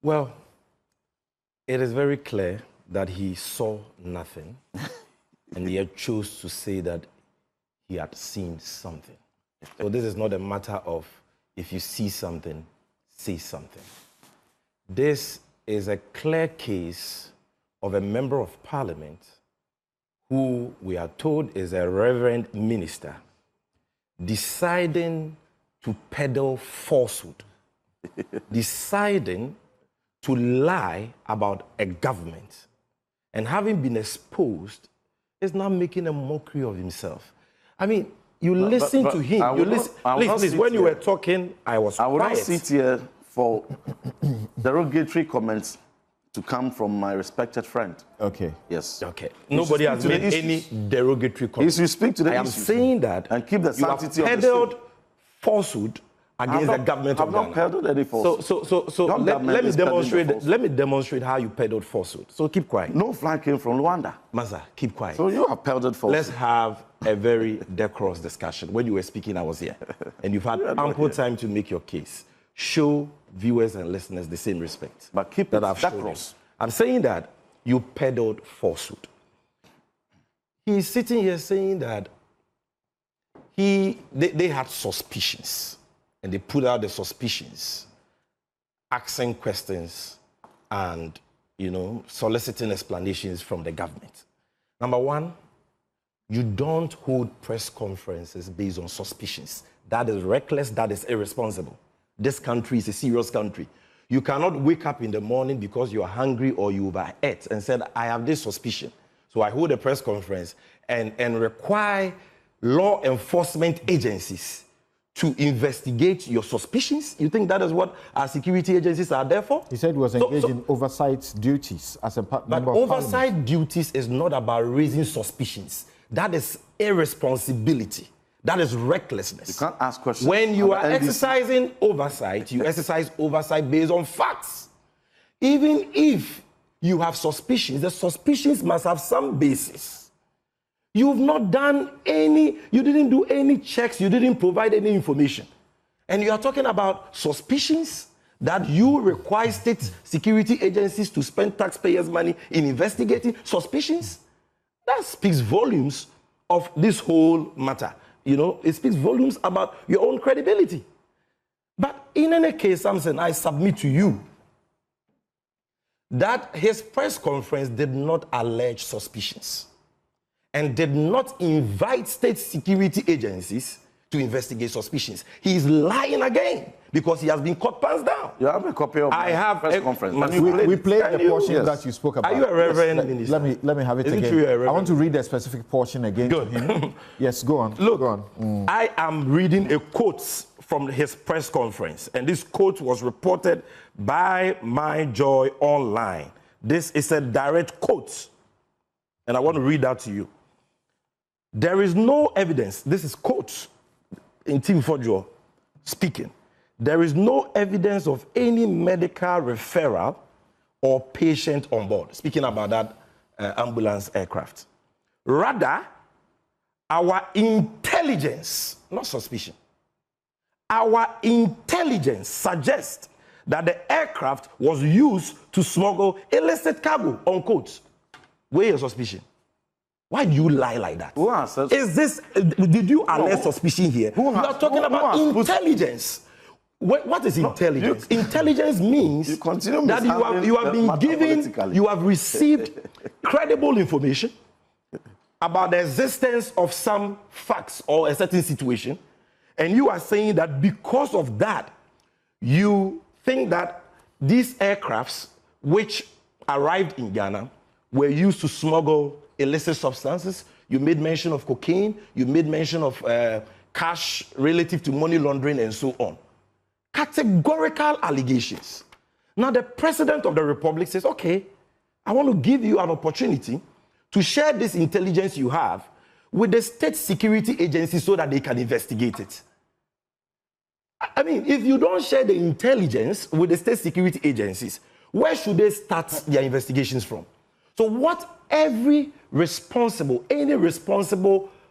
Well, it is very clear that he saw nothing, and he had chose to say that he had seen something. So this is not a matter of if you see something, say something. This is a clear case of a member of parliament who we are told is a reverend minister deciding to peddle falsehood, deciding to lie about a government, and having been exposed, is now making a mockery of himself. I mean, you listen to him. You listen. Please, when you were talking, I was quiet. I will not sit here for derogatory comments to come from my respected friend. Okay. Yes. Okay. Nobody has made any derogatory comments. You speak to the I am saying that and keep the sanctity you have peddled falsehood against the government of Ghana. I've not peddled any falsehood. So let me demonstrate how you peddled falsehood. So keep quiet. No flag came from Rwanda. Maza, keep quiet. So you have peddled falsehood. Let's have a very decorous discussion. When you were speaking, I was here. And you've had ample time to make your case. Show viewers and listeners the same respect. But keep that it I've decorous. I'm saying that you peddled falsehood. He's sitting here saying that they had suspicions, and they put out the suspicions, asking questions and, soliciting explanations from the government. Number one, you don't hold press conferences based on suspicions. That is reckless, that is irresponsible. This country is a serious country. You cannot wake up in the morning because you are hungry or you overate and said, I have this suspicion. So I hold a press conference and require law enforcement agencies to investigate your suspicions. You think that is what our security agencies are there for? He said he was engaged in oversight duties as a member of parliament. But oversight duties is not about raising suspicions. That is irresponsibility. That is recklessness. You can't ask questions. When you are exercising oversight, you exercise oversight based on facts. Even if you have suspicions, the suspicions must have some basis. You've not done you didn't do any checks, you didn't provide any information. And you are talking about suspicions that you require state security agencies to spend taxpayers' money in investigating suspicions? That speaks volumes of this whole matter. It speaks volumes about your own credibility. But in any case, Samson, I submit to you that his press conference did not allege suspicions and did not invite state security agencies to investigate suspicions. He is lying again because he has been caught pants down. You have a copy of the press conference. We played the portion that you spoke about. Are you a reverend minister? Let me have it again. I want to read the specific portion again to him. Yes, go on. Look, go on. I am reading a quote from his press conference, and this quote was reported by My Joy Online. This is a direct quote, and I want to read that to you. There is no evidence. This is quote Ntim Fordjuor speaking. There is no evidence of any medical referral or patient on board. Speaking about that ambulance aircraft. Rather, our intelligence, not suspicion, our intelligence suggests that the aircraft was used to smuggle illicit cargo, unquote. Where is suspicion? Why do you lie like that? Who answers? Did you allege suspicion here? You are talking about intelligence. What is intelligence? Intelligence means that you have received credible information about the existence of some facts or a certain situation, and you are saying that because of that, you think that these aircrafts which arrived in Ghana were used to smuggle illicit substances. You made mention of cocaine, you made mention of cash relative to money laundering and so on. Categorical allegations. Now the President of the Republic says, okay, I want to give you an opportunity to share this intelligence you have with the state security agencies so that they can investigate it. I mean, if you don't share the intelligence with the state security agencies, where should they start their investigations from? So what any responsible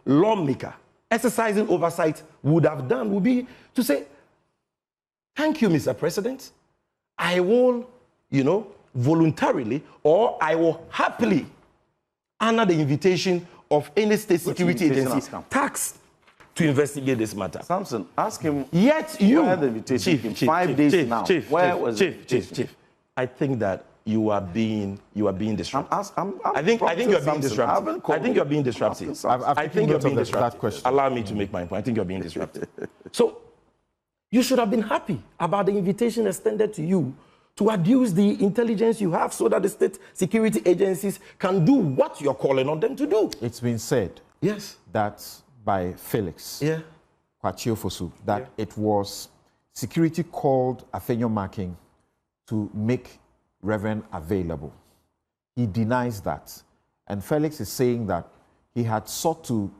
lawmaker exercising oversight would have done would be to say, thank you, Mr. President. I will, voluntarily, or I will happily honor the invitation of any state security agency tasked to investigate this matter. Samson, ask him. Yet you, where the invitation came 5 days now. Where was it? Chief, I think that you are being disruptive. I think you are being disruptive. I think you are being disruptive. I think you're being disruptive. Allow me to make my point. I think you're being disruptive. So you should have been happy about the invitation extended to you to adduce the intelligence you have so that the state security agencies can do what you're calling on them to do. It's been said that by Felix Kwachiofosu that it was security called Afenyo Marking to make Reverend available. He denies that. And Felix is saying that he had sought to,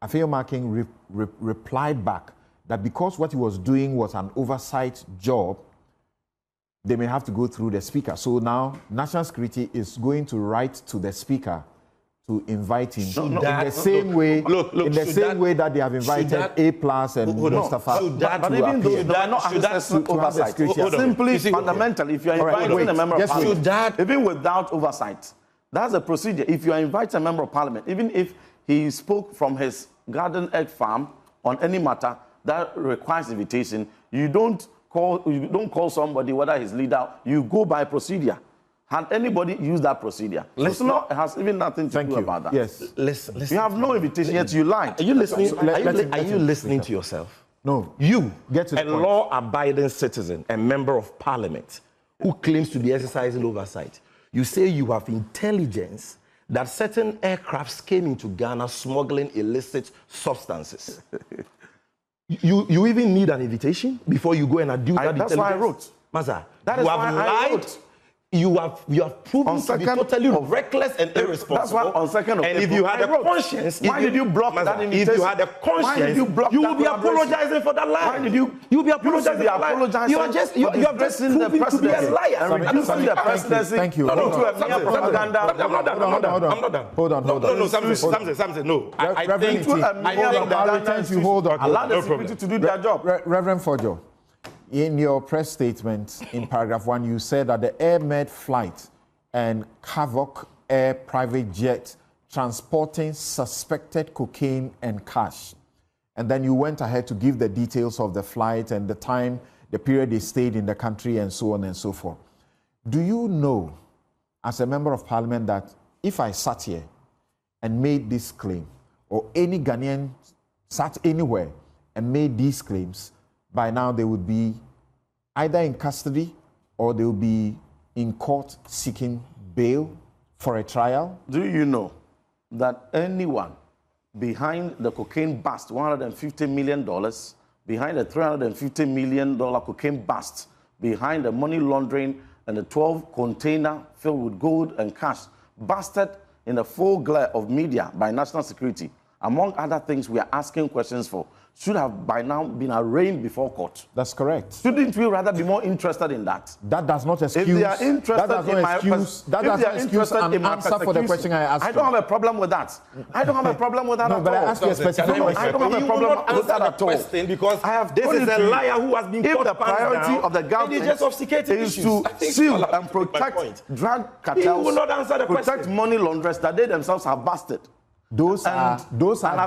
Afenyo Marking replied back that because what he was doing was an oversight job, they may have to go through the speaker. So now National Security is going to write to the speaker to invite him in the same way that they have invited A+ and Mustafa. But even though they are not assessing oversight, simply fundamentally, if you are inviting a member of parliament, even without oversight, that's a procedure. If you are inviting a member of parliament, even if he spoke from his garden egg farm on any matter that requires invitation, you don't call somebody, whether he's leader, you go by procedure. Had anybody used that procedure? It has even nothing to do about that. Yes. Listen. You have no invitation, yet you lied. Are you listening? Are you listening to yourself? No. You, get to a law-abiding citizen, a member of parliament, who claims to be exercising oversight, you say you have intelligence that certain aircrafts came into Ghana smuggling illicit substances. You even need an invitation before you go and adduce that intelligence? That's why I wrote. Maza, that is why I wrote. You have proven to be totally reckless and irresponsible. That's why on 2nd of and if you had a conscience, why did you block that invitation? If you had a conscience, you will be apologizing for that lie. Why did you? You'll be apologizing for that lie. You are just proven to be a liar and reducing the presidency. Thank you. I'm not done. Hold on. No, Samson, no. I think that hold on. Allow the security to do their job. Reverend Fordjuor, in your press statement, in paragraph 1, you said that the Air Med flight and Havoc Air private jet transporting suspected cocaine and cash. And then you went ahead to give the details of the flight and the time, the period they stayed in the country, and so on and so forth. Do you know, as a member of parliament, that if I sat here and made this claim, or any Ghanaian sat anywhere and made these claims, by now they would be either in custody or they will be in court seeking bail for a trial? Do you know that anyone behind the cocaine bust, $150 million, behind the $350 million cocaine bust, behind the money laundering and the 12 container filled with gold and cash, busted in the full glare of media by national security, among other things we are asking questions for, should have by now been arraigned before court? That's correct. Shouldn't we rather be more interested in that? That does not excuse. If they are interested in my answer for the question I asked. I don't have a problem with that. I don't have a problem with that at all. But I asked you a specific question. I don't have a problem with that at all. Because this is a liar who has been caught. If the priority of the government is to seal and protect drug cartels, protect money launderers that they themselves have busted. Those are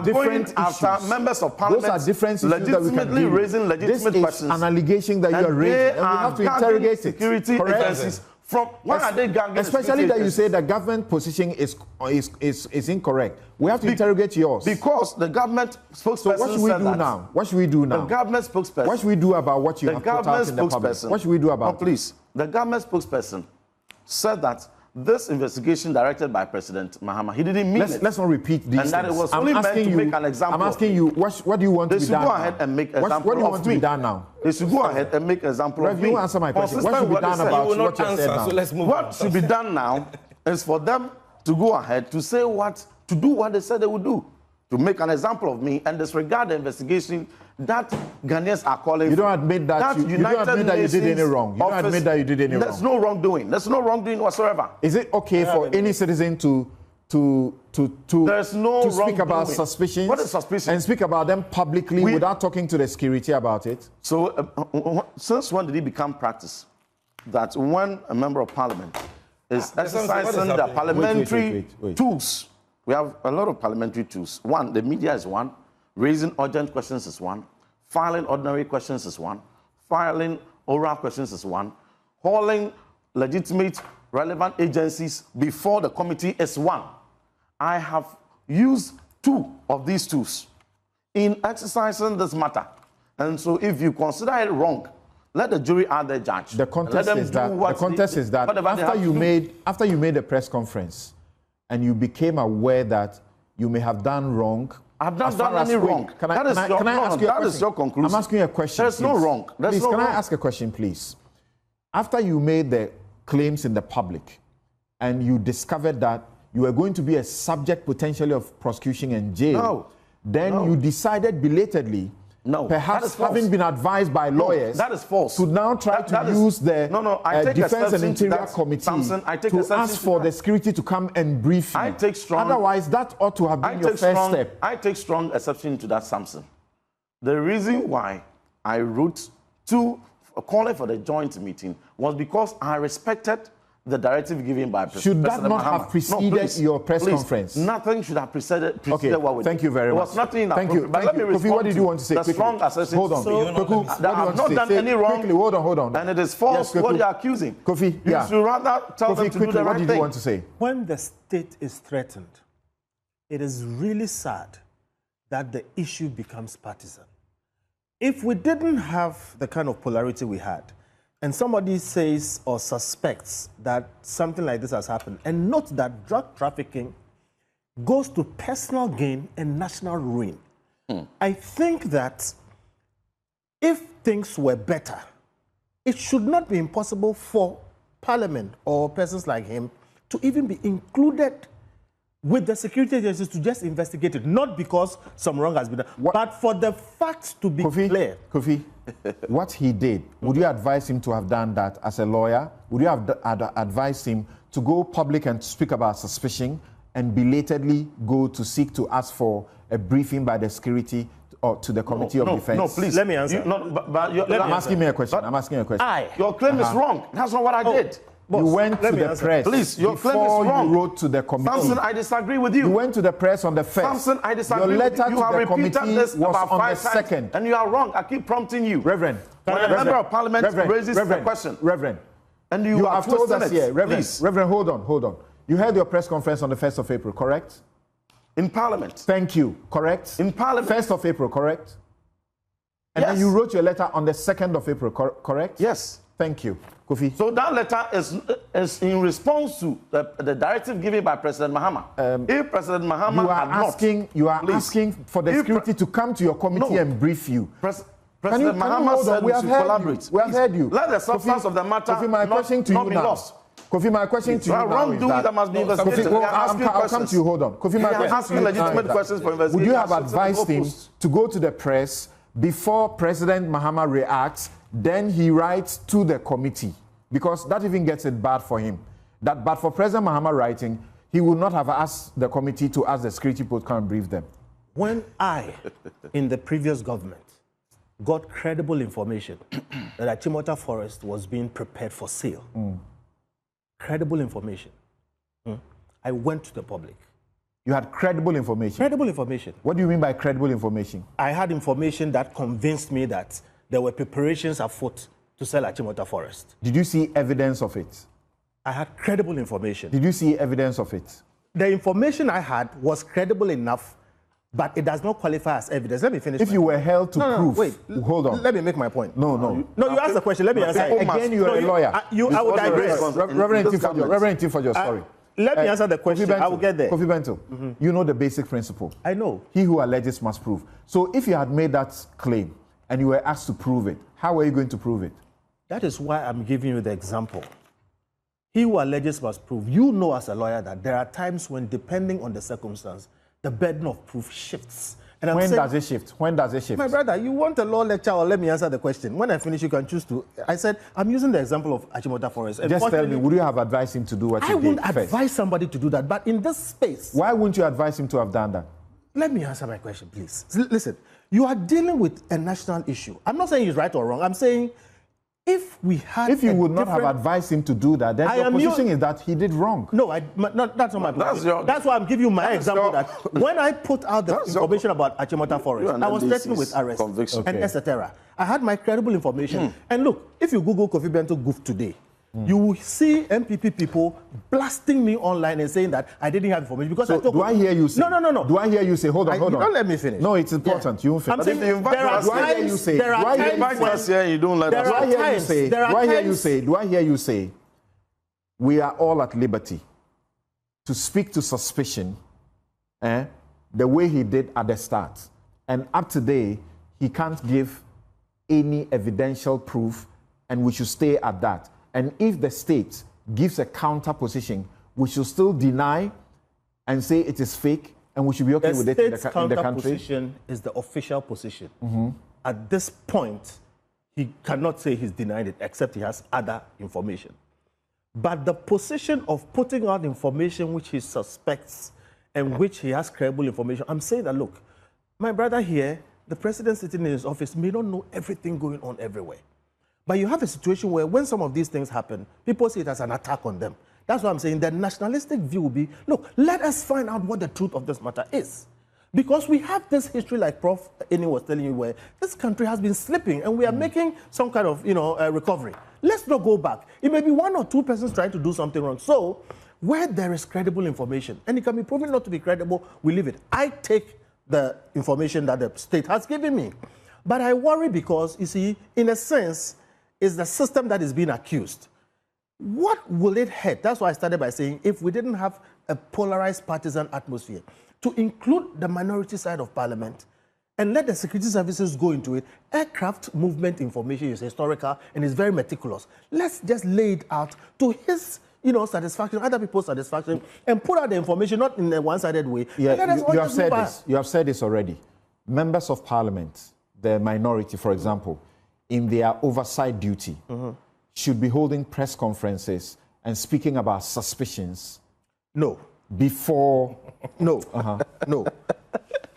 different after members of parliament. Those are different issues legitimately raising legitimate questions. This is an allegation that you are raising, and we have to interrogate security agencies. From when are they gagging? Especially that you say the government position is incorrect. We have to interrogate yours. Because the government spokesperson So what should we do now? What should we do now? The government spokesperson. What should we do about what you have put out in the public? What should we do about it? Please, the government spokesperson said that this investigation directed by President Mahama, he didn't mean it. Let's not repeat these things. And that it was only meant to make an example. I'm asking you, what do you want to be done now? They should go ahead and make an example of me. What do you want to be done now? They should go ahead and make an example of me. You answer my question. What should be done about what you said now? So let's move what should be done now is for them to go ahead to say to do what they said they would do. To make an example of me and disregard the investigation that Ghanaians are calling. You don't admit that you don't admit that you did any wrong. You don't admit that you did any wrong. There's no wrongdoing. There's no wrongdoing whatsoever. Is it okay for any citizen to speak about suspicion? What is suspicion? And speak about them publicly without talking to the security about it? So since when did it become practice that when a member of parliament is exercising the parliamentary tools, we have a lot of parliamentary tools. One, the media is one, raising urgent questions is one, filing ordinary questions is one, filing oral questions is one, hauling legitimate relevant agencies before the committee is one. I have used 2 of these tools in exercising this matter. And so if you consider it wrong, let the jury add their judge. The contest is that after you made a press conference and you became aware that you may have done wrong. I've not done any wrong. Can I ask you a question? That is your conclusion. I'm asking you a question. There's no wrong. Please, can I ask a question, please? After you made the claims in the public and you discovered that you were going to be a subject potentially of prosecution and jail, then you decided belatedly, perhaps having been advised by lawyers, that is false, to now try to use the Defense and Interior Committee to ask for the security to come and brief you. Otherwise, that ought to have been your first step. I take strong exception to that, Samson. The reason why I wrote to calling for the joint meeting was because I respected the directive given by President Should that not have preceded your press conference? Nothing should have preceded what we did. Thank you very much. There was nothing Thank you. But let me respond. What did you want to say? The strong assessment. Hold on. I have not done any wrong. Quickly, hold on. And it is false what you're accusing. Kofi, you should rather tell them to do the right thing. What did you want to say? When the state is threatened, it is really sad that the issue becomes partisan. If we didn't have the kind of polarity we had, and somebody says or suspects that something like this has happened, and note that drug trafficking goes to personal gain and national ruin. I think that if things were better, it should not be impossible for Parliament or persons like him to even be included with the security agencies to just investigate it, not because some wrong has been done, but for the facts to be clear. Kofi, what he did, would you advise him to have done that as a lawyer? Would you have advised him to go public and speak about suspicion and belatedly go to seek to ask for a briefing by the security or to the Committee of Defense? No, please. Let me answer. I'm asking you a question. Your claim is wrong. That's not what I did. Boss, you went to the press. Please, your claim is wrong. You wrote to the committee. Samson, I disagree with you. You went to the press on the 1st. Samson, I disagree your letter with you. You have repeated this about 5 times. 2nd. And you are wrong. I keep prompting you. Reverend. When a member of parliament raises the question. Reverend. And you have told us here. Reverend, hold on. You held your press conference on the 1st of April, correct? In parliament. Thank you. Correct? In parliament. 1st of April, correct? And then you wrote your letter on the 2nd of April, correct? Yes. Thank you. Kofi. So that letter is in response to the directive given by President Mahama. If President Mahama you are asking for the security to come to your committee and brief you. President Mahama said we should collaborate. We have heard you. Let the substance of the matter not be lost. Kofi, my question to you now is that must be investigated. I'll come to you. Hold on. Kofi, my question asking legitimate questions for investigation. Would you have advised him to go to the press before President Mahama reacts? Then he writes to the committee, because that even gets it bad for him. But for President Mahama writing, he would not have asked the committee to ask the security to come and brief them. When I, in the previous government, got credible information that Achimota Forest was being prepared for sale, credible information, I went to the public. You had credible information? Credible information. What do you mean by credible information? I had information that convinced me that there were preparations afoot to sell Achimota Forest. Did you see evidence of it? I had credible information. Did you see evidence of it? The information I had was credible enough, but it does not qualify as evidence. Let me finish. If you were held to prove... Wait. Hold on. Let me make my point. No, you asked the question. Let me answer. Again, you are a lawyer. I would digress. Reverend Ntim, sorry. Let me answer the question. I will get there. Kofi Bento, you know the basic principle. I know. He who alleges must prove. So if you had made that claim and you were asked to prove it, how were you going to prove it? That is why I'm giving you the example. He who alleges must prove. You know as a lawyer that there are times when, depending on the circumstance, the burden of proof shifts. And when does it shift? When does it shift? My brother, you want a law lecture, or let me answer the question. When I finish, you can choose to. I said, I'm using the example of Achimota Forest. Just tell me, would you have advised him to do what he did? I wouldn't advise somebody to do that, but in this space... Why wouldn't you advise him to have done that? Let me answer my question, please. Listen, you are dealing with a national issue. I'm not saying he's right or wrong. I'm saying If we had, if you would not have advised him to do that, then your position is that he did wrong. No, that's not my position. That's why I'm giving you my example. That when I put out the information about Achimota Forest, I was threatened with arrest and etc. I had my credible information. And look, if you Google Kofi Bento goof today, you will see MPP people blasting me online and saying that I didn't have information because I told do I hear you say? No. Do I hear you say? Hold on. You don't let me finish. No, it's important. You won't finish. I'm saying there are times. There are times when you don't let us. Do I hear you say? We are all at liberty to speak to suspicion, the way he did at the start, and up to today he can't give any evidential proof, and we should stay at that. And if the state gives a counter position, we should still deny and say it is fake, and we should be okay with it in the country. The counter position is the official position. At this point, he cannot say he's denied it, except he has other information. But the position of putting out information which he suspects and which he has credible information, I'm saying that, look, my brother here, the president sitting in his office may not know everything going on everywhere. But you have a situation where when some of these things happen, people see it as an attack on them. That's why I'm saying the nationalistic view will be, look, let us find out what the truth of this matter is. Because we have this history, like Prof. Eni was telling you, where this country has been slipping and we are making some kind of, recovery. Let's not go back. It may be one or two persons trying to do something wrong. So where there is credible information, and it can be proven not to be credible, we leave it. I take the information that the state has given me. But I worry because, you see, in a sense, it's the system that is being accused. What will it hurt? That's why I started by saying if we didn't have a polarized partisan atmosphere, to include the minority side of parliament and let the security services go into it, aircraft movement information is historical and is very meticulous. Let's just lay it out to his satisfaction, other people's satisfaction, and put out the information not in a one-sided way. Yeah, you have said this. You have said this already. Members of parliament, the minority, for example, in their oversight duty, should be holding press conferences and speaking about suspicions. No. Before. No. No.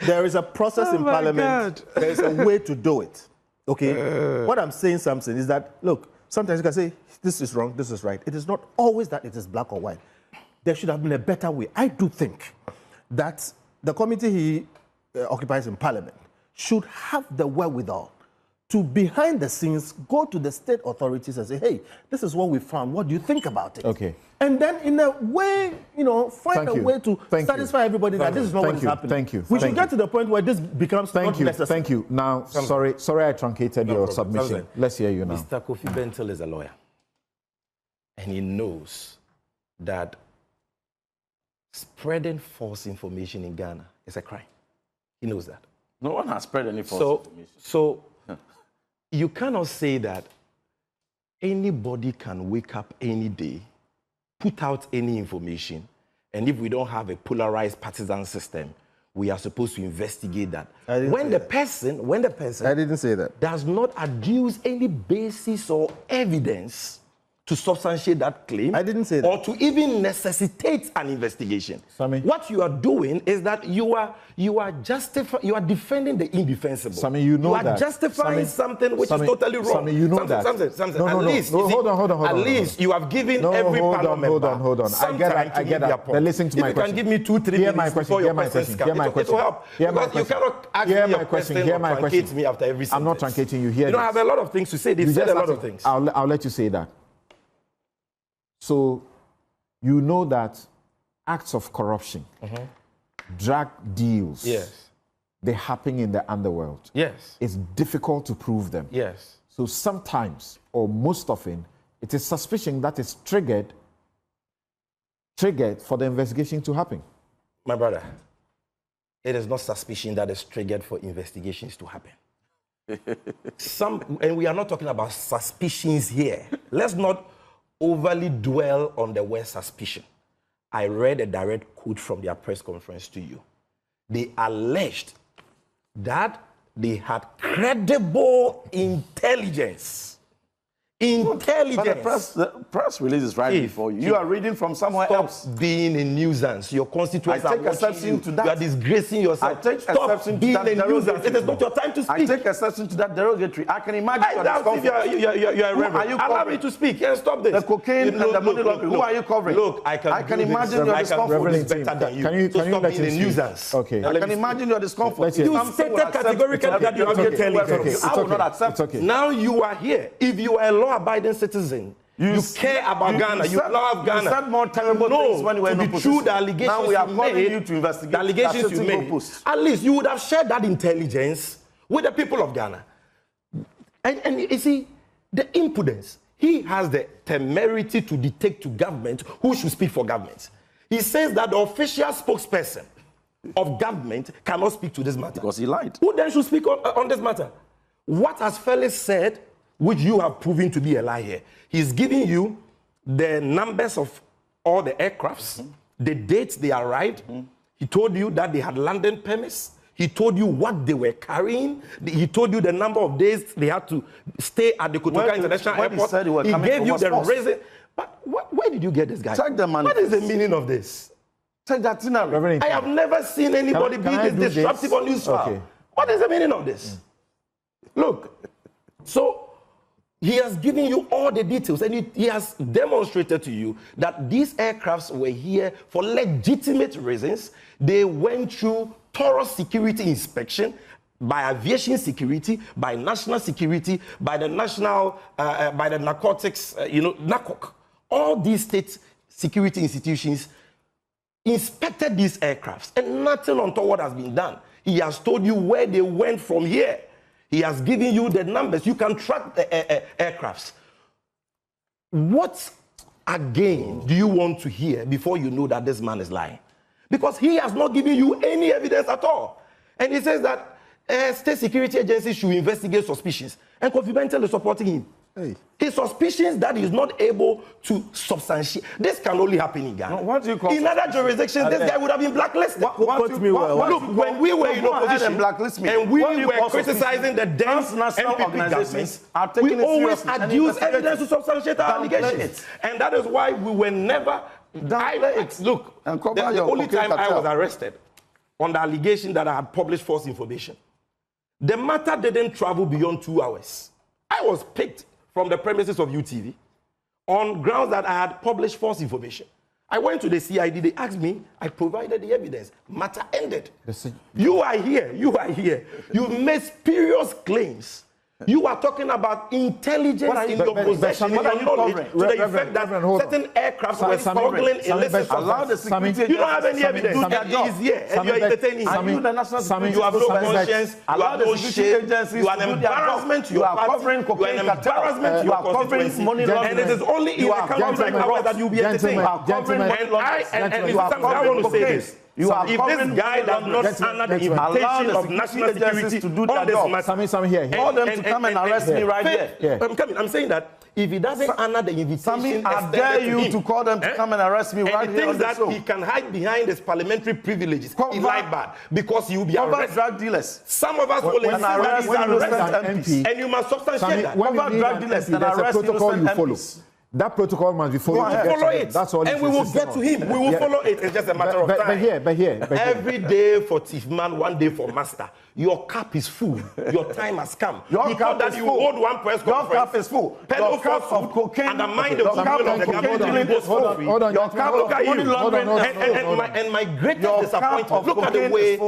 There is a process in parliament. God. There is a way to do it. Okay? What I'm saying, something, is that, look, sometimes you can say, this is wrong, this is right. It is not always that it is black or white. There should have been a better way. I do think that the committee he occupies in parliament should have the wherewithal to, behind the scenes, go to the state authorities and say, hey, this is what we found. What do you think about it? Okay. And then, in a way, find a way to satisfy everybody that this is not what is happening. Thank you. We should get to the point where this becomes not necessary. Thank you. Now, sorry I truncated your submission. Let's hear you now. Mr. Kofi Bento is a lawyer. And he knows that spreading false information in Ghana is a crime. He knows that. No one has spread any false information. So you cannot say that anybody can wake up any day, put out any information, and if we don't have a polarized partisan system, we are supposed to investigate that. When the person I didn't say that. does not adduce any basis or evidence to substantiate that claim, I didn't say that. or to even necessitate an investigation. Sammy. What you are doing is that you are defending the indefensible. Sammy, you know that. You are justifying something which is totally wrong. Sammy, you know that. Something. No, hold on. At least you have given every panel member. Hold on. I get that. Then listen to my question. You can give me 2-3 minutes before your questions come. It will help. Because you cannot ask me a question or truncate me after every sentence. I'm not truncating you here. You don't have a lot of things to say. They said a lot of things. I'll let you say that. So, you know that acts of corruption, drug deals, they happen in the underworld. Yes. It's difficult to prove them. Yes. So sometimes, or most often, it is suspicion that is triggered for the investigation to happen. My brother, it is not suspicion that is triggered for investigations to happen. And we are not talking about suspicions here. Let's not overly dwell on the word suspicion. I read a direct quote from their press conference to you. They alleged that they had credible intelligence Intelligence. The press release is right before you. You are reading from somewhere else. Being a nuisance. Your constituents are watching to that. You are disgracing yourself. I take exception being to that. A nuisance. It is not your time to speak. I take exception to that derogatory. I can imagine your discomfort. You are reverend. Allow me to speak. And stop this. The cocaine and the money laundering. Who are you covering? Look, I can imagine your discomfort is better than you. Can you stop let being a nuisance. Okay. I can imagine your discomfort. You stated categorically that you are intelligent. I will not accept it. Now you are here. If you are a law-abiding citizen, you care about Ghana. You love Ghana. You said more terrible things when you were in opposition. True, the allegations now we are calling made, you to investigate. The allegations you made. At least you would have shared that intelligence with the people of Ghana. And you see, the impudence. He has the temerity to dictate to government who should speak for government. He says that the official spokesperson of government cannot speak to this matter. Because he lied. Who then should speak on this matter? What has Felix said, which you have proven to be a lie here? He's giving you the numbers of all the aircrafts, the dates they arrived. He told you that they had landing permits. He told you what they were carrying. He told you the number of days they had to stay at the Kotoka International Airport. He gave you the reason. But where did you get this guy? Check the money. What is the meaning of this? Check that thing out. I have never seen anybody be this disruptive on news file. Okay. What is the meaning of this? Look, so he has given you all the details, and he has demonstrated to you that these aircrafts were here for legitimate reasons. They went through thorough security inspection by aviation security, by national security, by the national, by the narcotics, NACOC. All these state security institutions inspected these aircrafts, and nothing untoward has been done. He has told you where they went from here. He has given you the numbers. You can track the aircrafts. What again do you want to hear before you know that this man is lying? Because he has not given you any evidence at all. And he says that state security agencies should investigate suspicions. And Kofi Bentel is supporting him. Hey. His suspicions that he is not able to substantiate. This can only happen in Ghana. No, what do you call in other jurisdictions, this guy would have been blacklisted. Look, when we were in opposition and we were criticizing the dense national organizations, we always adduce evidence to substantiate our allegations. And that is why we were never... Look, the only time I was arrested on the allegation that I had published false information, the matter didn't travel beyond 2 hours. I was picked from the premises of UTV on grounds that I had published false information. I went to the CID, they asked me, I provided the evidence. Matter ended. You are here. You've made spurious claims. You are talking about intelligence in your possession, in your knowledge, to the effect that certain aircrafts were smuggling illicit substances. You don't have any evidence. He's here, and you are entertaining him. You have no conscience, you have no shame, you are an embarrassment to your party, you are an embarrassment to your constituency, and it is only in the country like ours that you will be entertained. And I want to say this. If this guy does not honor the invitation of national security to do that job, Sammy here. Call them to come and arrest me right here. I'm saying that if he doesn't honor the invitation, I dare you to call them to come and arrest me right here. And he thinks that he can hide behind his parliamentary privileges. He lied bad because he will be arrested. Drug dealers. Some of us will insist that he's arrested, and you must substantiate that. When drug dealers can arrest protocol you follow. That protocol must be followed. Follow it. That's all. And we will get to him. We will follow it. It's just a matter of time. But here. Every day for thief man, one day for master. Your cup is full. Your time has come. Your cup that you hold one press conference. Your cup is full. Your cup of cocaine and the mind of the government is full. Your cup of money laundering and my greatest disappointment. Look at the way.